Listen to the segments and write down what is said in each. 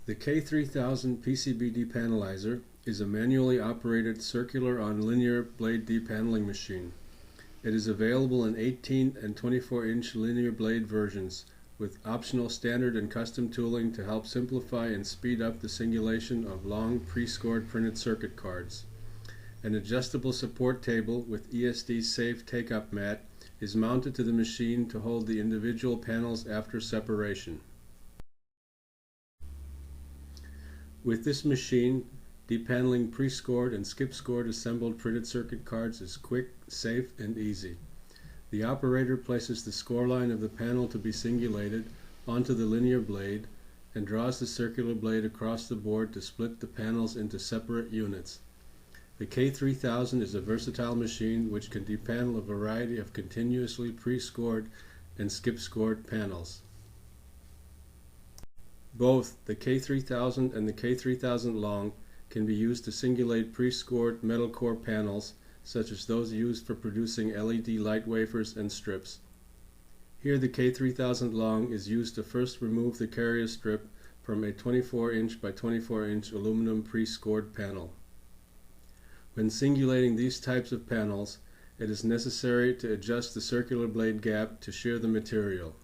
The K3000 PCB depanelizer is a manually operated circular on linear blade depaneling machine. It is available in 18 and 24-inch linear blade versions with optional standard and custom tooling to help simplify and speed up the singulation of long pre-scored printed circuit cards. An adjustable support table with ESD safe take-up mat is mounted to the machine to hold the individual panels after separation. With this machine, depaneling pre-scored and skip-scored assembled printed circuit cards is quick, safe, and easy. The operator places the score line of the panel to be singulated onto the linear blade and draws the circular blade across the board to split the panels into separate units. The K3000 is a versatile machine which can depanel a variety of continuously pre-scored and skip-scored panels. Both the K3000 and the K3000 Long can be used to singulate pre-scored metal core panels such as those used for producing LED light wafers and strips. Here the K3000 Long is used to first remove the carrier strip from a 24-inch by 24-inch aluminum pre-scored panel. When singulating these types of panels, it is necessary to adjust the circular blade gap to shear the material.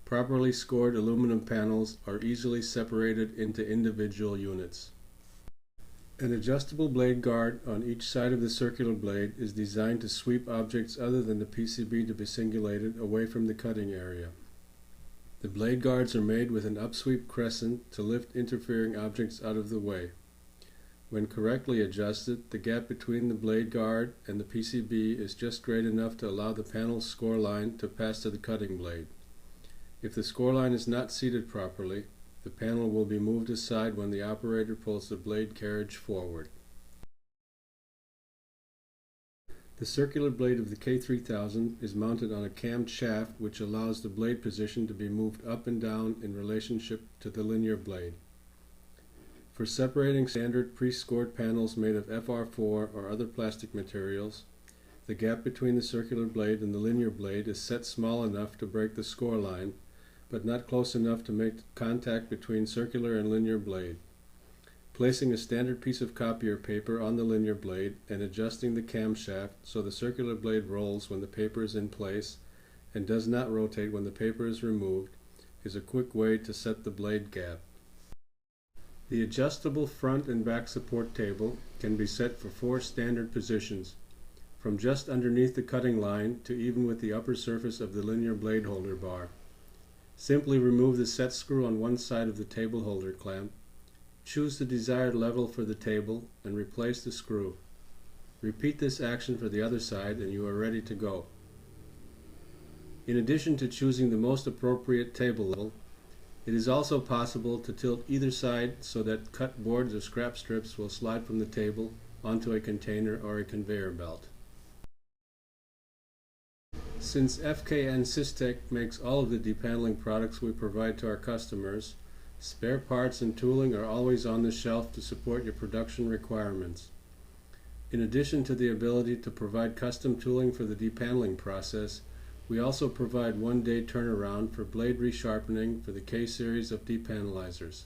Properly scored aluminum panels are easily separated into individual units. An adjustable blade guard on each side of the circular blade is designed to sweep objects other than the PCB to be singulated away from the cutting area. The blade guards are made with an upsweep crescent to lift interfering objects out of the way. When correctly adjusted, the gap between the blade guard and the PCB is just great enough to allow the panel's score line to pass to the cutting blade. If the score line is not seated properly, the panel will be moved aside when the operator pulls the blade carriage forward. The circular blade of the K3000 is mounted on a cammed shaft which allows the blade position to be moved up and down in relationship to the linear blade. For separating standard pre-scored panels made of FR4 or other plastic materials, the gap between the circular blade and the linear blade is set small enough to break the score line, but not close enough to make contact between circular and linear blade. Placing a standard piece of copier paper on the linear blade and adjusting the camshaft so the circular blade rolls when the paper is in place and does not rotate when the paper is removed is a quick way to set the blade gap. The adjustable front and back support table can be set for 4 standard positions, from just underneath the cutting line to even with the upper surface of the linear blade holder bar. Simply remove the set screw on one side of the table holder clamp, choose the desired level for the table, and replace the screw. Repeat this action for the other side and you are ready to go. In addition to choosing the most appropriate table level, it is also possible to tilt either side so that cut boards or scrap strips will slide from the table onto a container or a conveyor belt. Since FKN Systech makes all of the depaneling products we provide to our customers, spare parts and tooling are always on the shelf to support your production requirements. In addition to the ability to provide custom tooling for the depaneling process, we also provide one-day turnaround for blade resharpening for the K-series of depanelizers.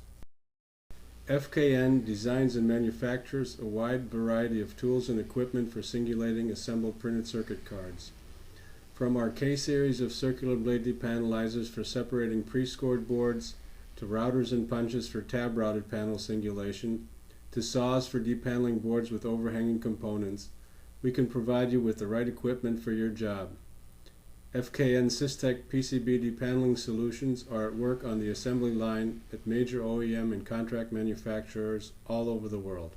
FKN designs and manufactures a wide variety of tools and equipment for singulating assembled printed circuit cards. From our K-series of circular blade depanelizers for separating pre-scored boards, to routers and punches for tab-routed panel singulation, to saws for depaneling boards with overhanging components, we can provide you with the right equipment for your job. FKN Systech PCB depaneling solutions are at work on the assembly line at major OEM and contract manufacturers all over the world.